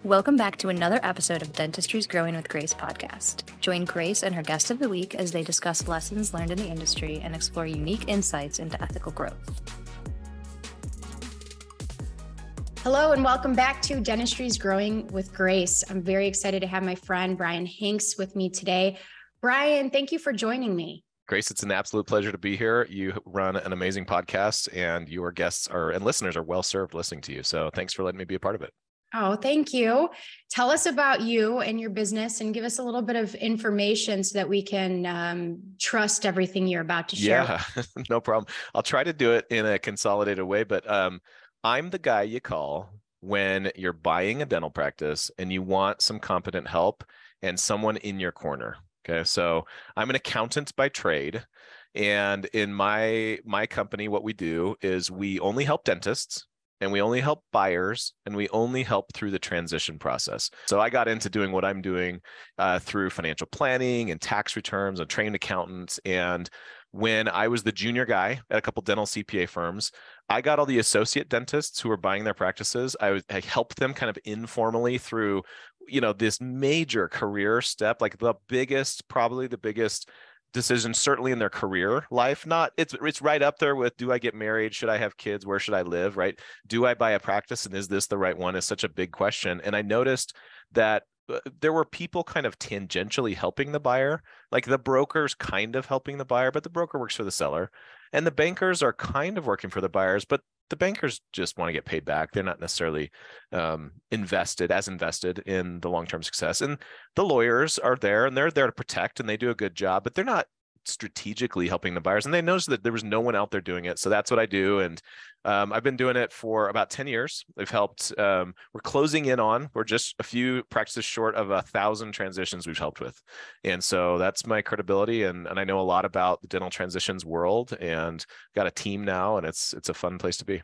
Welcome back to another episode of Dentistry's Growing with Grace podcast. Join Grace and her guest of the week as they discuss lessons learned in the industry and explore unique insights into ethical growth. Hello and welcome back to Dentistry's Growing with Grace. I'm very excited to have my friend Brian Hanks with me today. Brian, thank you for joining me. Grace, it's an absolute pleasure to be here. You run an amazing podcast and your guests and listeners are well served listening to you. So thanks for letting me be a part of it. Oh, thank you. Tell us about you and your business and give us a little bit of information so that we can trust everything you're about to share. Yeah, no problem. I'll try to do it in a consolidated way, but I'm the guy you call when you're buying a dental practice and you want some competent help and someone in your corner. Okay, so I'm an accountant by trade. And in my company, what we do is we only help dentists. And we only help buyers, and we only help through the transition process. So I got into doing what I'm doing through financial planning and tax returns and trained accountants. And when I was the junior guy at a couple dental CPA firms, I got all the associate dentists who were buying their practices. I helped them kind of informally through, this major career step, like probably the biggest decision, certainly in their career life. It's right up there with, do I get married? Should I have kids? Where should I live? Right? Do I buy a practice? And is this the right one? Is such a big question. And I noticed that there were people kind of tangentially helping the buyer, like the broker's kind of helping the buyer, but the broker works for the seller. And the bankers are kind of working for the buyers, but the bankers just want to get paid back. They're not necessarily invested in the long-term success. And the lawyers are there and they're there to protect and they do a good job, but they're not strategically helping the buyers. And they noticed that there was no one out there doing it. So that's what I do. And I've been doing it for about 10 years. We've helped, we're closing in on, we're just a few practices short of 1,000 transitions we've helped with. And so that's my credibility. And I know a lot about the dental transitions world and got a team now, and it's a fun place to be.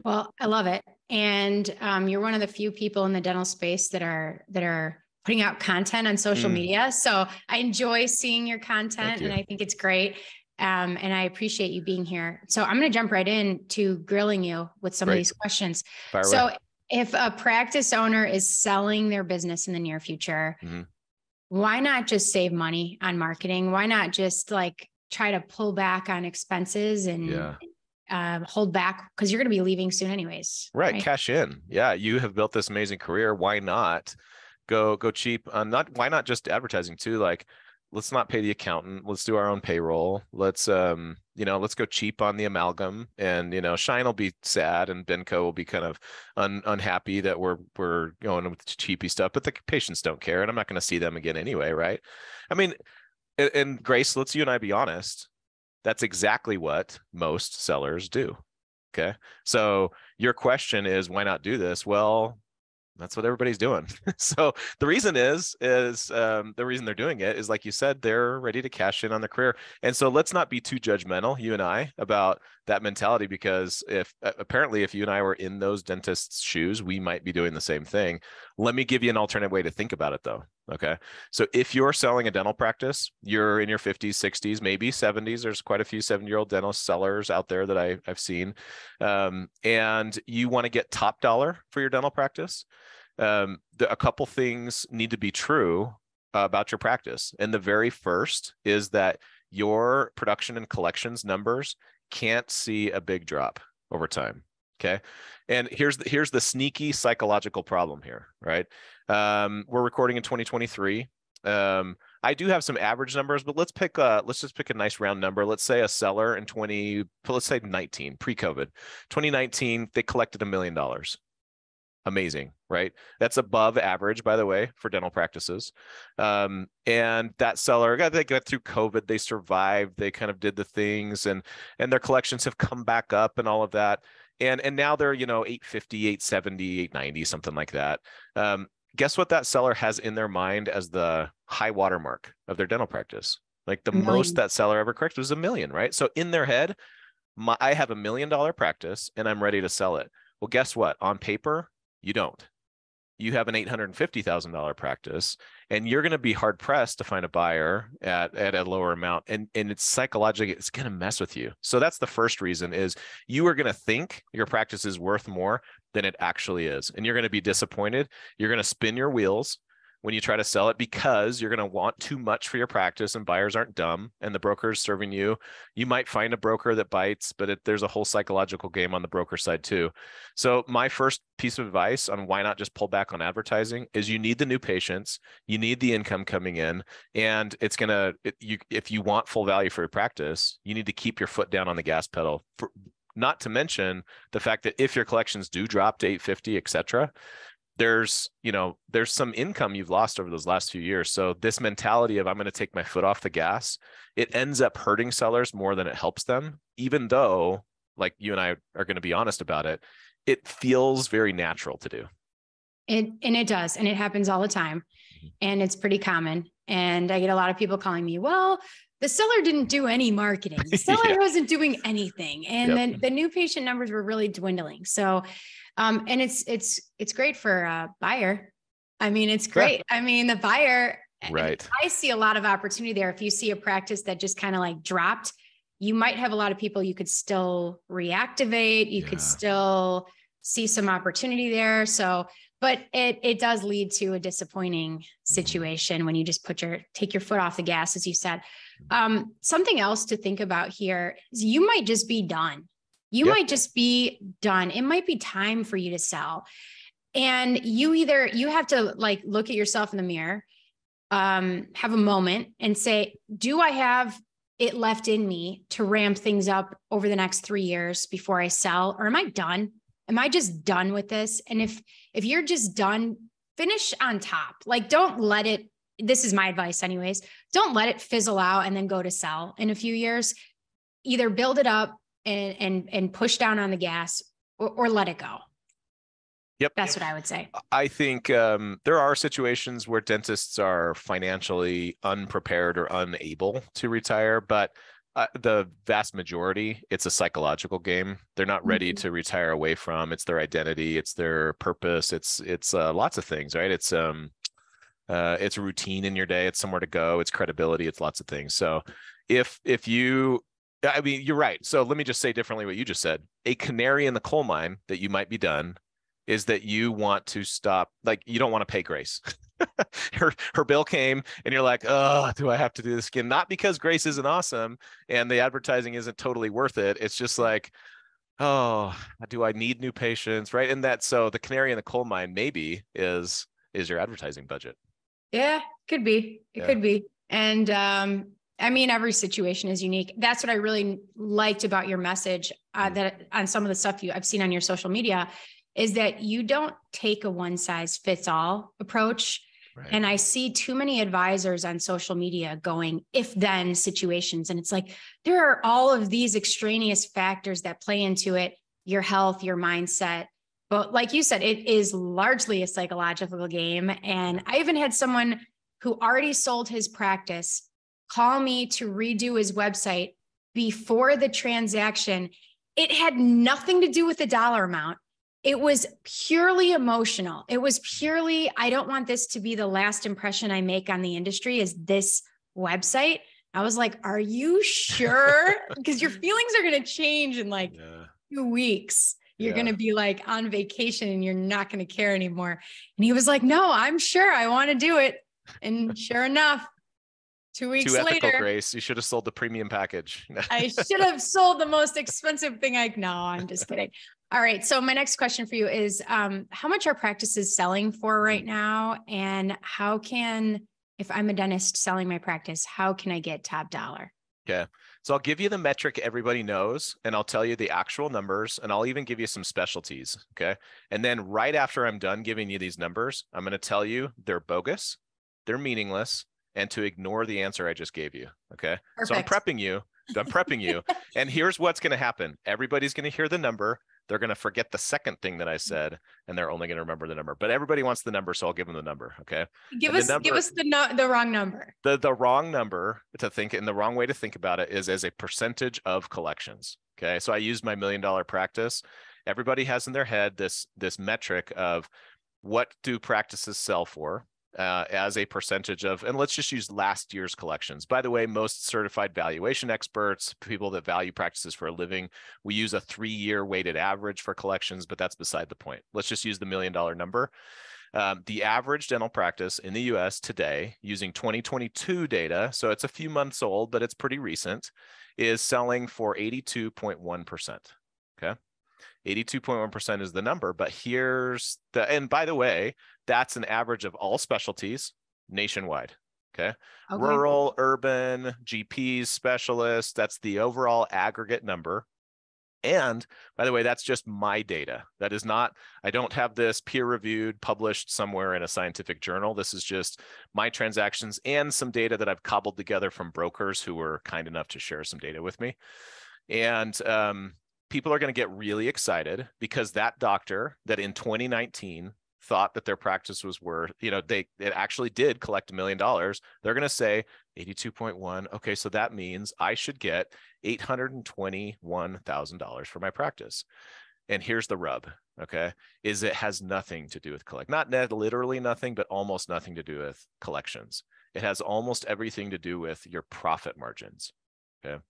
Well, I love it. And you're one of the few people in the dental space that are putting out content on social media. So I enjoy seeing your content and I think it's great. And I appreciate you being here. So I'm going to jump right in to grilling you with some of these questions. So if a practice owner is selling their business in the near future, why not just save money on marketing? Why not just try to pull back on expenses and hold back? Because you're going to be leaving soon anyways. Right. Cash in. Yeah. You have built this amazing career. Why not go cheap on why not just advertising too? Let's not pay the accountant. Let's do our own payroll. Let's go cheap on the amalgam, and Shine will be sad and Benco will be kind of unhappy that we're going with cheapy stuff, but the patients don't care, and I'm not going to see them again anyway, right? I mean, and Grace, let's you and I be honest. That's exactly what most sellers do. Okay, so your question is, why not do this? Well, that's what everybody's doing. So the reason the reason they're doing it is, like you said, they're ready to cash in on their career. And so let's not be too judgmental, you and I, about that mentality, because if you and I were in those dentists' shoes, we might be doing the same thing. Let me give you an alternate way to think about it though. Okay. So if you're selling a dental practice, you're in your 50s, 60s, maybe 70s. There's quite a few 70-year-old dental sellers out there that I've seen. And you want to get top dollar for your dental practice. A couple things need to be true about your practice. And the very first is that your production and collections numbers can't see a big drop over time. Okay. And here's the sneaky psychological problem here, right? We're recording in 2023. I do have some average numbers, but let's just pick a nice round number. Let's say a seller in 2019, pre-COVID, 2019, they collected $1 million. Amazing, right? That's above average, by the way, for dental practices. And that seller, they got through COVID, they survived, they kind of did the things, and their collections have come back up and all of that. And now they're, 850, 870, 890, something like that. Guess what that seller has in their mind as the high watermark of their dental practice? Like the most that seller ever collected was $1 million, right? So in their head, I have $1 million practice and I'm ready to sell it. Well, guess what? On paper, you don't. you have an $850,000 practice, and you're going to be hard pressed to find a buyer at a lower amount. And it's psychologically, it's going to mess with you. So that's the first reason, is you are going to think your practice is worth more than it actually is. And you're going to be disappointed. You're going to spin your wheels when you try to sell it, because you're going to want too much for your practice, and buyers aren't dumb, and the broker's serving you. You might find a broker that bites, but there's a whole psychological game on the broker side too. So my first piece of advice on why not just pull back on advertising is, you need the new patients, you need the income coming in, and if you want full value for your practice, you need to keep your foot down on the gas pedal. Not to mention the fact that if your collections do drop to 850, et cetera, there's some income you've lost over those last few years. So this mentality of, I'm going to take my foot off the gas, it ends up hurting sellers more than it helps them, even though, like you and I are going to be honest about it, it feels very natural to do. And it does. And it happens all the time. And it's pretty common. And I get a lot of people calling me, well, the seller didn't do any marketing. The seller wasn't doing anything. And then the new patient numbers were really dwindling. So and it's great for a buyer. I mean, it's great. I mean, the buyer, right. I see a lot of opportunity there. If you see a practice that just kind of like dropped, you might have a lot of people you could still reactivate. You could still see some opportunity there. So, but it does lead to a disappointing situation when you just take your foot off the gas, as you said. Something else to think about here is, you might just be done. You might just be done. It might be time for you to sell. And you have to like look at yourself in the mirror, have a moment and say, do I have it left in me to ramp things up over the next 3 years before I sell? Or am I done? Am I just done with this? And if you're just done, finish on top. Like, don't let it, this is my advice anyways, don't let it fizzle out and then go to sell in a few years. Either build it up and push down on the gas, or let it go. Yep. That's what I would say. I think there are situations where dentists are financially unprepared or unable to retire, but the vast majority, it's a psychological game. They're not ready to retire away from. It's their identity, it's their purpose, it's lots of things, right? It's a routine in your day, it's somewhere to go, it's credibility, it's lots of things. So if you, I mean, you're right. So let me just say differently what you just said. A canary in the coal mine that you might be done is that you want to stop, like, you don't want to pay Grace. her bill came and you're like, oh, do I have to do this again? Not because Grace isn't awesome and the advertising isn't totally worth it. It's just like, oh, do I need new patients, right? And so the canary in the coal mine maybe is your advertising budget. Yeah, could be. It could be. And I mean, every situation is unique. That's what I really liked about your message, that on some of the stuff I've seen on your social media, is that you don't take a one size fits all approach. Right. And I see too many advisors on social media going if then situations. And it's like, there are all of these extraneous factors that play into it, your health, your mindset. But like you said, it is largely a psychological game. And I even had someone who already sold his practice call me to redo his website before the transaction. It had nothing to do with the dollar amount. It was purely emotional. It was purely, I don't want this to be the last impression I make on the industry is this website. I was like, are you sure? Because your feelings are going to change in like 2 weeks. You're going to be like on vacation and you're not going to care anymore. And he was like, no, I'm sure I want to do it. And sure enough, 2 weeks later, ethical, Grace, you should have sold the premium package. I should have sold the most expensive thing. No, I'm just kidding. All right. So my next question for you is, how much are practices selling for right now? And how can, if I'm a dentist selling my practice, how can I get top dollar? Okay. So I'll give you the metric everybody knows, and I'll tell you the actual numbers, and I'll even give you some specialties. Okay. And then right after I'm done giving you these numbers, I'm going to tell you they're bogus, they're meaningless, and to ignore the answer I just gave you. Okay. Perfect. So I'm prepping you. And here's what's going to happen. Everybody's going to hear the number. They're going to forget the second thing that I said, and they're only going to remember the number. But everybody wants the number, so I'll give them the number. Okay. Give us the wrong number. The wrong number to think, and the wrong way to think about it is as a percentage of collections. Okay. So I used my $1 million practice. Everybody has in their head this metric of what do practices sell for as a percentage of, and let's just use last year's collections. By the way, most certified valuation experts, people that value practices for a living, we use a 3-year weighted average for collections, but that's beside the point. Let's just use the $1 million number. The average dental practice in the US today, using 2022 data, so it's a few months old, but it's pretty recent, is selling for 82.1%. Okay. 82.1% is the number, but here's the, and by the way, that's an average of all specialties nationwide. Okay. Rural, urban, GPs, specialists, that's the overall aggregate number. And by the way, that's just my data. That is not, I don't have this peer reviewed, published somewhere in a scientific journal. This is just my transactions and some data that I've cobbled together from brokers who were kind enough to share some data with me. And people are going to get really excited because that doctor that in 2019 thought that their practice was worth, it actually did collect $1 million. They're going to say 82.1. Okay, so that means I should get $821,000 for my practice. And here's the rub, okay, is it has nothing to do with not literally nothing, but almost nothing to do with collections. It has almost everything to do with your profit margins, okay?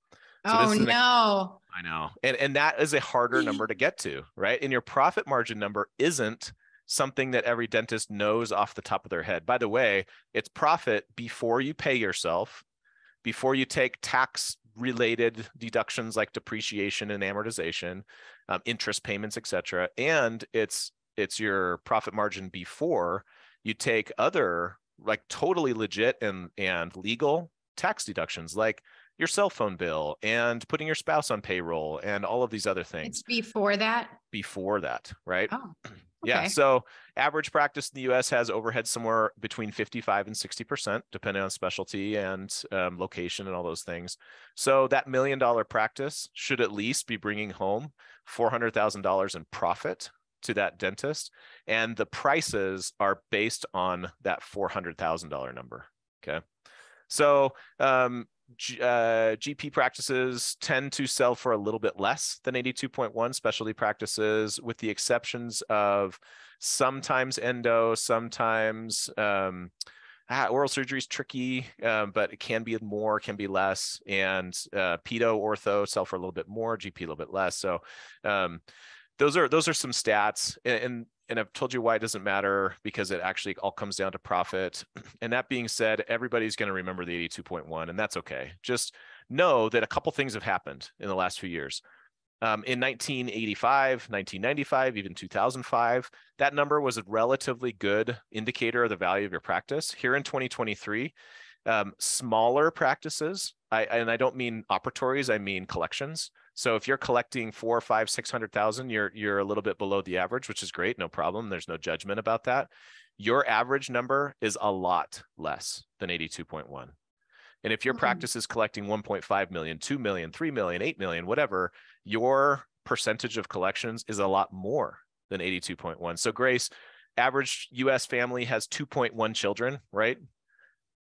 So oh, no. I know. And that is a harder number to get to, right? And your profit margin number isn't something that every dentist knows off the top of their head. By the way, it's profit before you pay yourself, before you take tax related deductions like depreciation and amortization, interest payments, etc. And it's your profit margin before you take other like totally legit and legal tax deductions like your cell phone bill and putting your spouse on payroll and all of these other things. It's before that? Before that, right? Oh, okay. Yeah. So average practice in the US has overhead somewhere between 55 and 60%, depending on specialty and location and all those things. So that $1 million practice should at least be bringing home $400,000 in profit to that dentist. And the prices are based on that $400,000 number. Okay. So GP practices tend to sell for a little bit less than 82.1. Specialty practices, with the exceptions of sometimes endo, sometimes oral surgery is tricky, but it can be more, can be less, and pedo, ortho sell for a little bit more, GP a little bit less. So those are some stats, and I've told you why it doesn't matter, because it actually all comes down to profit. And that being said, everybody's going to remember the 82.1, and that's okay. Just know that a couple things have happened in the last few years. In 1985, 1995, even 2005, that number was a relatively good indicator of the value of your practice. Here in 2023, smaller practices, and I don't mean operatories, I mean collections. So if you're collecting 400, 500, 600,000, you're a little bit below the average, which is great, no problem. There's no judgment about that. Your average number is a lot less than 82.1. And if your practice is collecting 1.5 million, 2 million, 3 million, 8 million, whatever, your percentage of collections is a lot more than 82.1. So Grace, average US family has 2.1 children, right?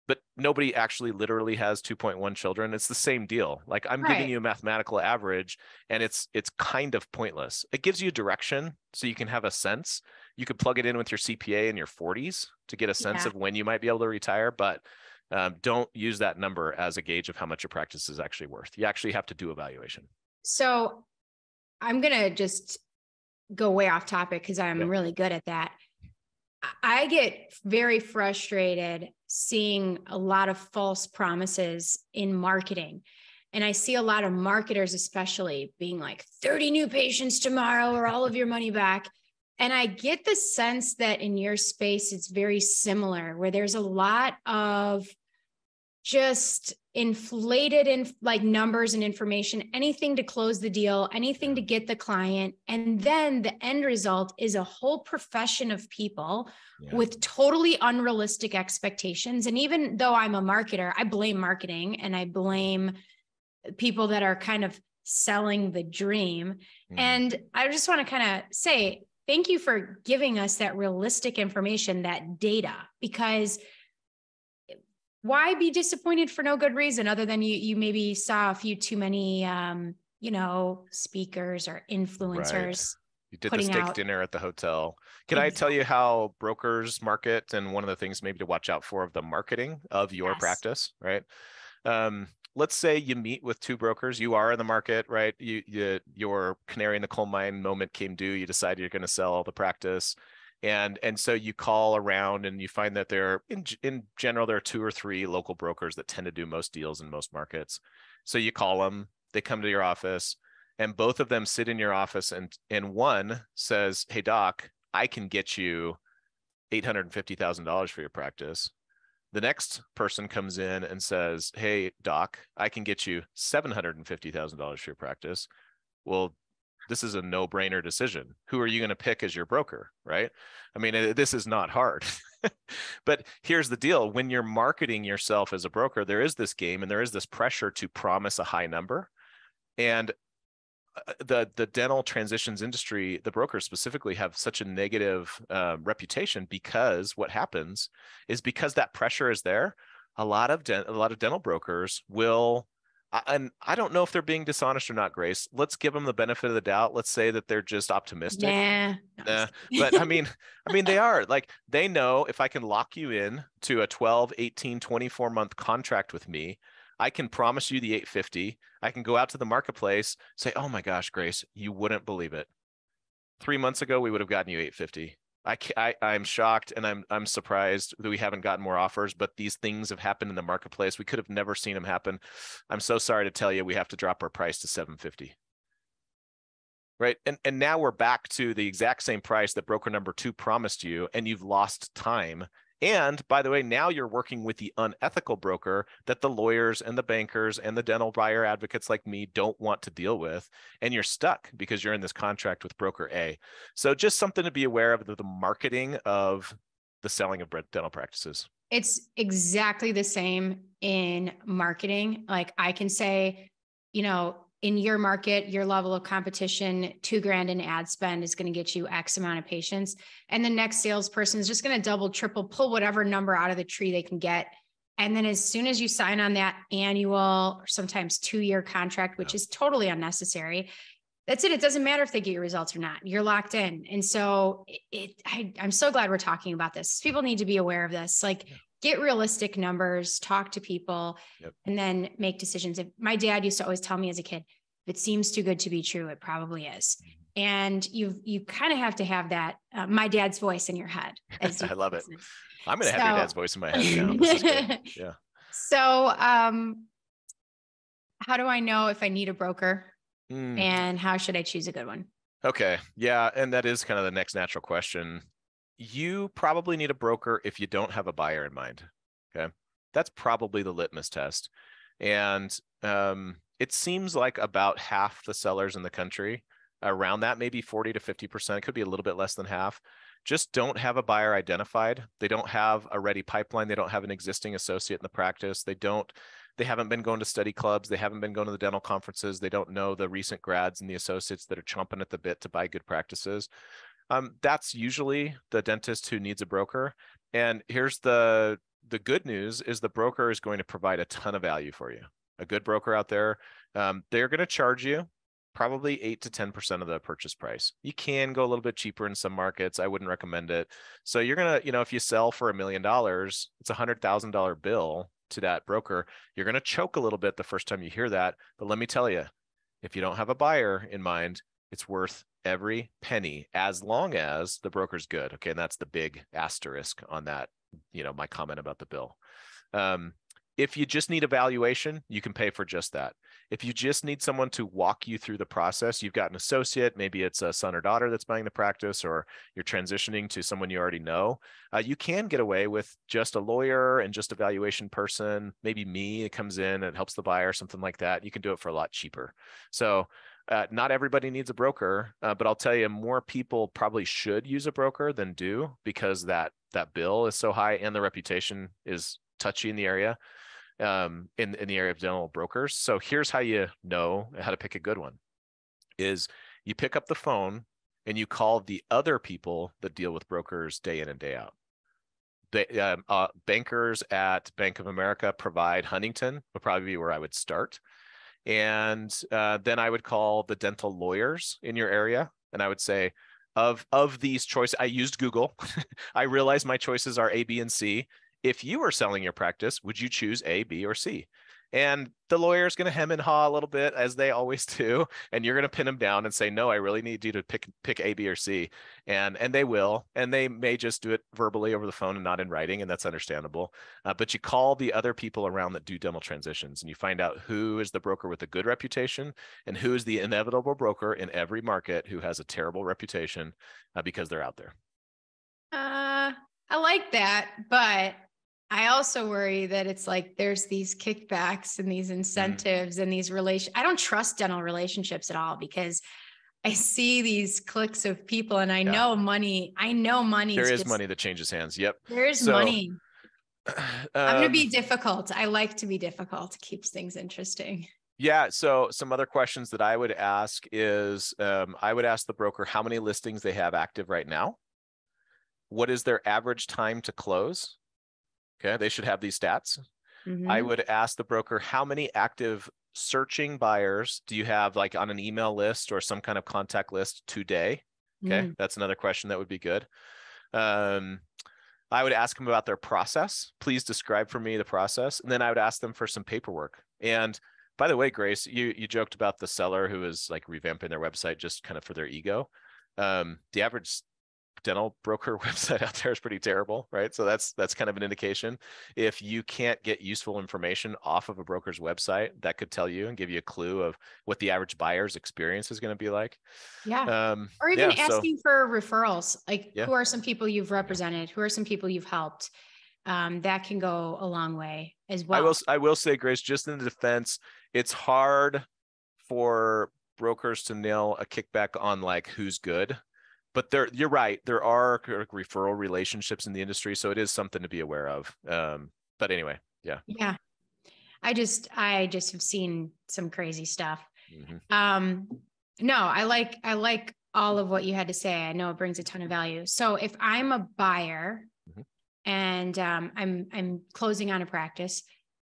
But nobody actually literally has 2.1 children. It's the same deal. Like I'm giving you a mathematical average, and it's kind of pointless. It gives you direction so you can have a sense. You could plug it in with your CPA in your 40s to get a sense of when you might be able to retire, but don't use that number as a gauge of how much your practice is actually worth. You actually have to do evaluation. So I'm going to just go way off topic because I'm really good at that. I get very frustrated seeing a lot of false promises in marketing. And I see a lot of marketers, especially, being like 30 new patients tomorrow or all of your money back. And I get the sense that in your space, it's very similar, where there's a lot of just inflated in like numbers and information, anything to close the deal, anything to get the client. And then the end result is a whole profession of people with totally unrealistic expectations. And even though I'm a marketer, I blame marketing and I blame people that are kind of selling the dream. And I just want to kind of say, thank you for giving us that realistic information, that data, because why be disappointed for no good reason other than you maybe saw a few too many, speakers or influencers. You did the putting steak out. dinner at the hotel. Can I tell Exactly. you how brokers market, and one of the things maybe to watch out for of the marketing of your Yes. practice, right? Let's say you meet with two brokers. You are in the market, right? Your canary in the coal mine moment came due. You decide you're going to sell the practice, and so you call around and you find that there, in general, there are two or three local brokers that tend to do most deals in most markets. So you call them, they come to your office, and both of them sit in your office, and one says, "Hey doc, I can get you $850,000 for your practice." The next person comes in and says, "Hey doc, I can get you $750,000 for your practice." Well, this is a no-brainer decision. Who are you going to pick as your broker, right? I mean, this is not hard. But here's the deal. When you're marketing yourself as a broker, there is this game and there is this pressure to promise a high number. And the dental transitions industry, the brokers specifically, have such a negative reputation, because what happens is, because that pressure is there, a lot of dental brokers will, and I don't know if they're being dishonest or not, Grace. Let's give them the benefit of the doubt. Let's say that they're just optimistic. Nah. No, But I mean, they are, like, they know, if I can lock you in to a 12, 18, 24-month contract with me, I can promise you the 850. I can go out to the marketplace, say, "Oh my gosh, Grace, you wouldn't believe it. 3 months ago, we would have gotten you 850. I'm shocked, and I'm surprised that we haven't gotten more offers, but these things have happened in the marketplace. We could have never seen them happen. I'm so sorry to tell you, we have to drop our price to 750." Right. And now we're back to the exact same price that broker number two promised you, and you've lost time. And by the way, now you're working with the unethical broker that the lawyers and the bankers and the dental buyer advocates like me don't want to deal with. And you're stuck because you're in this contract with broker A. So just something to be aware of, the marketing of the selling of dental practices. it's exactly the same in marketing. Like, I can say, in your market, your level of competition, $2,000 in ad spend is going to get you X amount of patients. And the next salesperson is just going to double, triple, pull whatever number out of the tree they can get. And then as soon as you sign on that annual or sometimes 2-year contract, which is totally unnecessary, that's it. It doesn't matter if they get your results or not. You're locked in. And so I'm so glad we're talking about this. People need to be aware of this. Like, get realistic numbers, talk to people, and then make decisions. My dad used to always tell me as a kid, if it seems too good to be true, it probably is. And you kind of have to have that, my dad's voice in your head. I love it. I'm going to have your dad's voice in my head now. This is good. Yeah. So, how do I know if I need a broker? And how should I choose a good one? Okay. Yeah. And that is kind of the next natural question. You probably need a broker if you don't have a buyer in mind. Okay. That's probably the litmus test. And it seems like about half the sellers in the country, around that, maybe 40 to 50%, it could be a little bit less than half, just don't have a buyer identified. They don't have a ready pipeline. They don't have an existing associate in the practice. They haven't been going to study clubs. They haven't been going to the dental conferences. They don't know the recent grads and the associates that are chomping at the bit to buy good practices. That's usually the dentist who needs a broker. And here's the good news is the broker is going to provide a ton of value for you. A good broker out there, they're going to charge you probably 8 to 10% of the purchase price. You can go a little bit cheaper in some markets. I wouldn't recommend it. So you're going to, if you sell for $1 million, it's a $100,000 bill to that broker. You're going to choke a little bit the first time you hear that. But let me tell you, if you don't have a buyer in mind, it's worth every penny, as long as the broker's good. Okay. And that's the big asterisk on that, my comment about the bill. If you just need a valuation, you can pay for just that. If you just need someone to walk you through the process, you've got an associate, maybe it's a son or daughter that's buying the practice, or you're transitioning to someone you already know, you can get away with just a lawyer and just a valuation person, maybe me, it comes in and helps the buyer, something like that. You can do it for a lot cheaper. So not everybody needs a broker, but I'll tell you, more people probably should use a broker than do, because that bill is so high and the reputation is touchy in the area. In the area of dental brokers. So here's how you know how to pick a good one is you pick up the phone and you call the other people that deal with brokers day in and day out. Bankers at Bank of America provide Huntington, would probably be where I would start. And then I would call the dental lawyers in your area. And I would say, of these choices, I used Google. I realized my choices are A, B, and C. If you were selling your practice, would you choose A, B, or C? And the lawyer is going to hem and haw a little bit, as they always do, and you're going to pin them down and say, no, I really need you to pick A, B, or C. And they will, and they may just do it verbally over the phone and not in writing, and that's understandable. But you call the other people around that do dental transitions, and you find out who is the broker with a good reputation and who is the inevitable broker in every market who has a terrible reputation because they're out there. I like that, but I also worry that it's like there's these kickbacks and these incentives and these I don't trust dental relationships at all, because I see these clicks of people and I know money. There is money that changes hands. Yep. There's money. I'm going to be difficult. I like to be difficult. It keeps things interesting. Yeah. So some other questions that I would ask is, I would ask the broker how many listings they have active right now. What is their average time to close? Okay, they should have these stats. I would ask the broker, how many active searching buyers do you have, like on an email list or some kind of contact list today? Okay, that's another question that would be good. I would ask them about their process. Please describe for me the process. And then I would ask them for some paperwork. And by the way, Grace, you joked about the seller who is like revamping their website just kind of for their ego. The average dental broker website out there is pretty terrible, right? So that's kind of an indication. If you can't get useful information off of a broker's website, that could tell you and give you a clue of what the average buyer's experience is going to be like. Yeah. Or even asking for referrals. Like, who are some people you've represented? Who are some people you've helped? That can go a long way as well. I will say, Grace, just in the defense, it's hard for brokers to nail a kickback on like who's good. But you're right. There are referral relationships in the industry, so it is something to be aware of. But anyway, yeah. Yeah. I just have seen some crazy stuff. No, I like all of what you had to say. I know it brings a ton of value. So if I'm a buyer and I'm closing on a practice,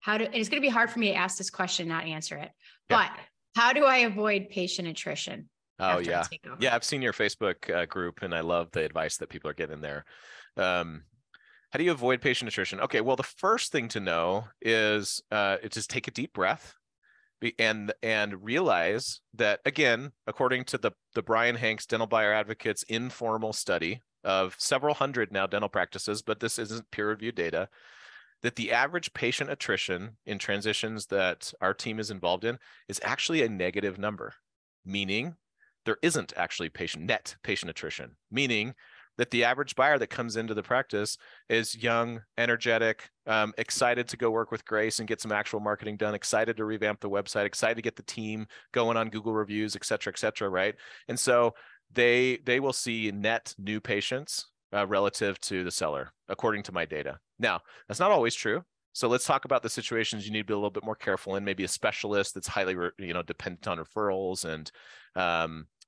and it's going to be hard for me to ask this question, not answer it. But how do I avoid patient attrition? Oh, yeah. Yeah, I've seen your Facebook group, and I love the advice that people are getting there. How do you avoid patient attrition? Okay, well, the first thing to know is just take a deep breath and realize that, again, according to the Brian Hanks Dental Buyer Advocates informal study of several hundred now dental practices, but this isn't peer-reviewed data, that the average patient attrition in transitions that our team is involved in is actually a negative number, meaning there isn't actually net patient attrition, meaning that the average buyer that comes into the practice is young, energetic, excited to go work with Grace and get some actual marketing done, excited to revamp the website, excited to get the team going on Google reviews, et cetera, right? And so they will see net new patients relative to the seller, according to my data. Now, that's not always true. So let's talk about the situations you need to be a little bit more careful in. Maybe a specialist that's highly, dependent on referrals, and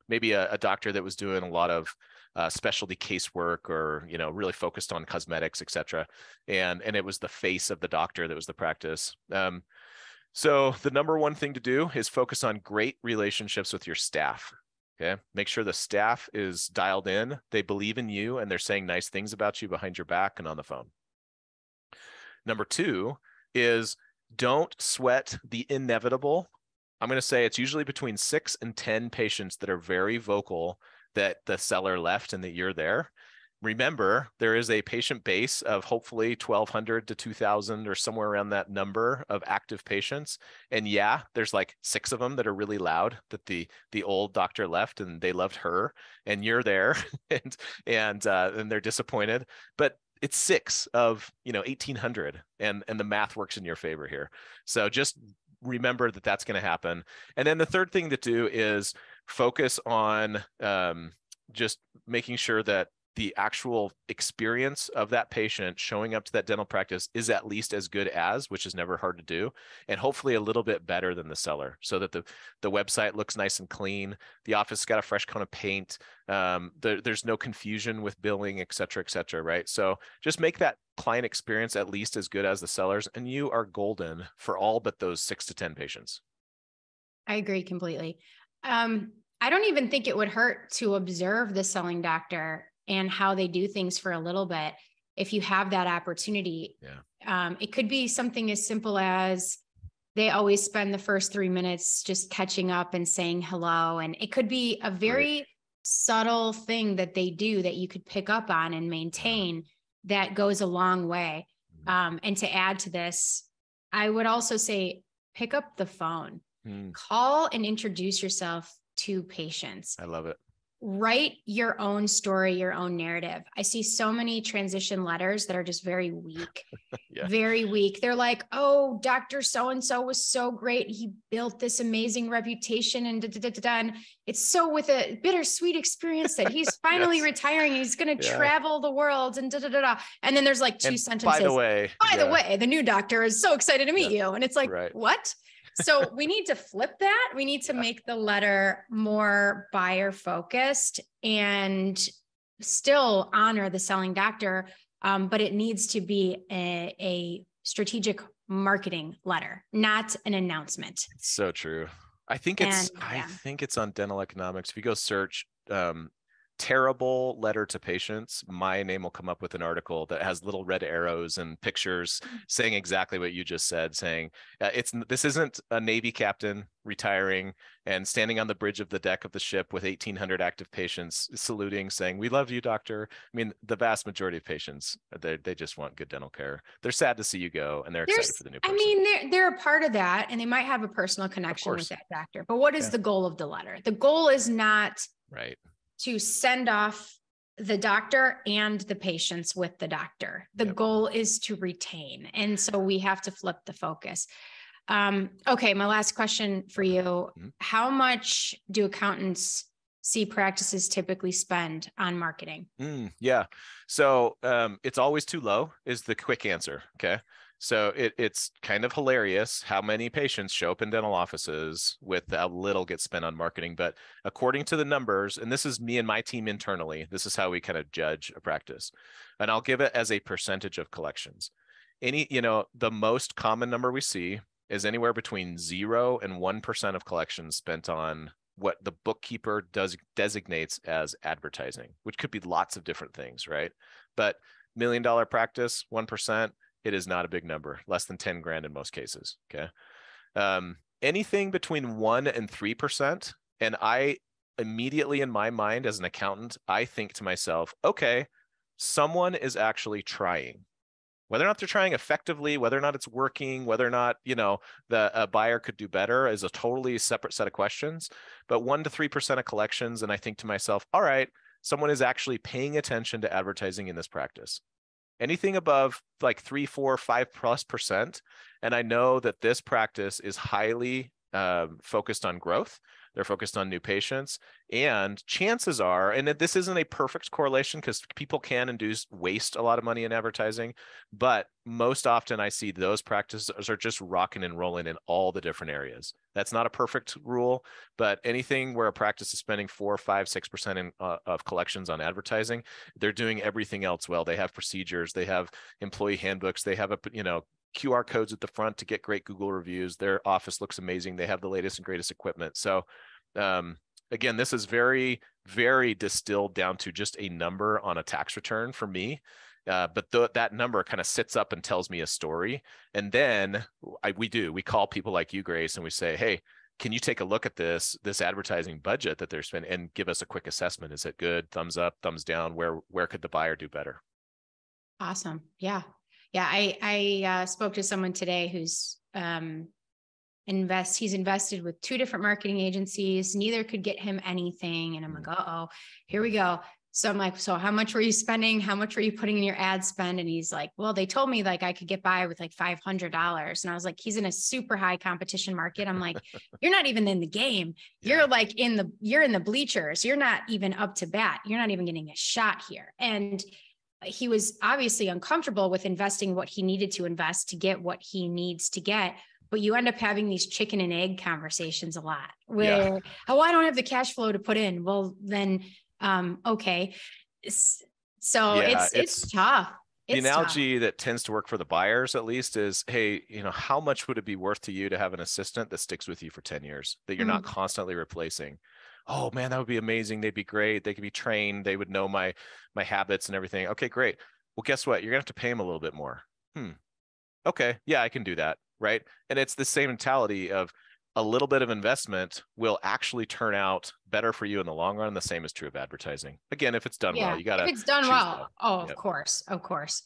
maybe a doctor that was doing a lot of specialty casework, or really focused on cosmetics, et cetera. And it was the face of the doctor that was the practice. So the number one thing to do is focus on great relationships with your staff. Okay, make sure the staff is dialed in. They believe in you, and they're saying nice things about you behind your back and on the phone. Number two is don't sweat the inevitable. I'm going to say it's usually between 6 and 10 patients that are very vocal that the seller left and that you're there. Remember, there is a patient base of hopefully 1,200 to 2,000 or somewhere around that number of active patients. And yeah, there's like 6 of them that are really loud that the old doctor left and they loved her, and you're there and they're disappointed. But it's 6 of 1,800, and the math works in your favor here. So just remember that that's going to happen. And then the third thing to do is focus on just making sure that the actual experience of that patient showing up to that dental practice is at least as good as, which is never hard to do, and hopefully a little bit better than the seller, so that the website looks nice and clean, the office got a fresh coat of paint, there's no confusion with billing, et cetera, right? So just make that client experience at least as good as the sellers, and you are golden for all but those 6 to 10 patients. I agree completely. I don't even think it would hurt to observe the selling doctor and how they do things for a little bit. If you have that opportunity, it could be something as simple as they always spend the first 3 minutes just catching up and saying hello. And it could be a very subtle thing that they do that you could pick up on and maintain that goes a long way. And to add to this, I would also say, pick up the phone, call and introduce yourself to patients. I love it. Write your own story, your own narrative. I see so many transition letters that are just very weak, very weak. They're like, oh, Dr. So-and-so was so great. He built this amazing reputation and and it's so with a bittersweet experience that he's finally retiring. He's going to travel the world and And then there's like two sentences. By the way, the new doctor is so excited to meet you. And it's like, what? So we need to flip that. We need to make the letter more buyer focused and still honor the selling doctor. But it needs to be a strategic marketing letter, not an announcement. It's so true. I think it's on Dental Economics. If you go search terrible letter to patients, my name will come up with an article that has little red arrows and pictures saying exactly what you just said, saying this isn't a Navy captain retiring and standing on the bridge of the deck of the ship with 1,800 active patients saluting, saying, "We love you, doctor." I mean, the vast majority of patients, they just want good dental care. They're sad to see you go, and they're excited for the new person. I mean, they're a part of that, and they might have a personal connection with that doctor. But what is the goal of the letter? The goal is not to send off the doctor and the patients with the doctor. The goal is to retain. And so we have to flip the focus. Okay. My last question for you. How much do accountants see practices typically spend on marketing? So it's always too low is the quick answer. Okay. So it's kind of hilarious how many patients show up in dental offices with how little gets spent on marketing. But according to the numbers, and this is me and my team internally, this is how we kind of judge a practice. And I'll give it as a percentage of collections. The most common number we see is anywhere between 0 and 1% of collections spent on what the bookkeeper designates as advertising, which could be lots of different things, right? But $1 million practice, 1%. It is not a big number, less than 10 grand in most cases. Okay. Anything between 1 and 3%. And I immediately in my mind as an accountant, I think to myself, okay, someone is actually trying. Whether or not they're trying effectively, whether or not it's working, whether or not, the buyer could do better is a totally separate set of questions. But 1 to 3% of collections. And I think to myself, all right, someone is actually paying attention to advertising in this practice. Anything above like 3, 4, 5+%. And I know that this practice is highly focused on growth. They're focused on new patients. And chances are, and this isn't a perfect correlation because people can and do waste a lot of money in advertising, but most often I see those practices are just rocking and rolling in all the different areas. That's not a perfect rule, but anything where a practice is spending 4, 5, 6% of collections on advertising, they're doing everything else well. They have procedures, they have employee handbooks, they have QR codes at the front to get great Google reviews. Their office looks amazing. They have the latest and greatest equipment. So again, this is very, very distilled down to just a number on a tax return for me. But that number kind of sits up and tells me a story. And then we call people like you, Grace, and we say, hey, can you take a look at this advertising budget that they're spending and give us a quick assessment? Is it good? Thumbs up, thumbs down? Where could the buyer do better? Awesome. Yeah. Yeah. I spoke to someone today who's, he's invested with 2 different marketing agencies. Neither could get him anything. And I'm like, uh-oh, here we go. So I'm like, so how much were you spending? How much were you putting in your ad spend? And he's like, well, they told me like I could get by with like $500. And I was like, he's in a super high competition market. I'm like, you're not even in the game. You're like you're in the bleachers. You're not even up to bat. You're not even getting a shot here. And he was obviously uncomfortable with investing what he needed to invest to get what he needs to get. But you end up having these chicken and egg conversations a lot where, oh, I don't have the cash flow to put in. Well, then, okay. So it's tough. The analogy that tends to work for the buyers, at least, is, hey, how much would it be worth to you to have an assistant that sticks with you for 10 years that you're not constantly replacing? oh man, that would be amazing. They'd be great. They could be trained. They would know my habits and everything. Okay, great. Well, guess what? You're gonna have to pay them a little bit more. Okay, yeah, I can do that, right? And it's the same mentality of a little bit of investment will actually turn out better for you in the long run. The same is true of advertising. Again, if it's done well, you got to. If it's done well. Well. Oh, of course. Of course.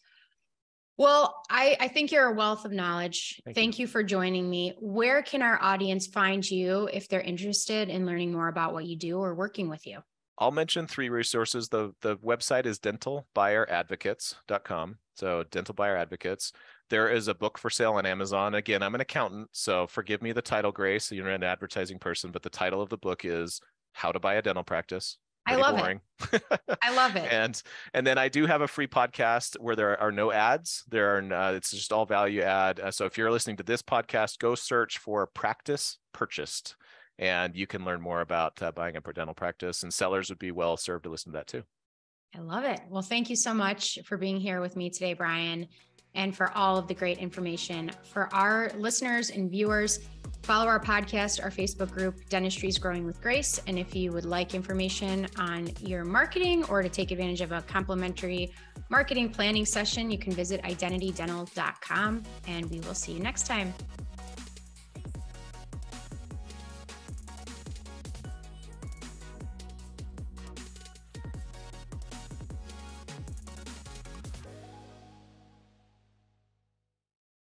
Well, I think you're a wealth of knowledge. Thank you for joining me. Where can our audience find you if they're interested in learning more about what you do or working with you? I'll mention 3 resources. The website is dentalbuyeradvocates.com. So Dental Buyer Advocates. There is a book for sale on Amazon. Again, I'm an accountant, so forgive me the title, Grace. You're an advertising person, but the title of the book is How to Buy a Dental Practice. Pretty boring. I love it. And then I do have a free podcast where there are no ads. It's just all value add. So if you're listening to this podcast, go search for Practice Purchased, and you can learn more about buying a dental practice. And sellers would be well served to listen to that too. I love it. Well, thank you so much for being here with me today, Brian, and for all of the great information. For our listeners and viewers, follow our podcast, our Facebook group, Dentistry is Growing with Grace. And if you would like information on your marketing or to take advantage of a complimentary marketing planning session, you can visit identitydental.com, and we will see you next time.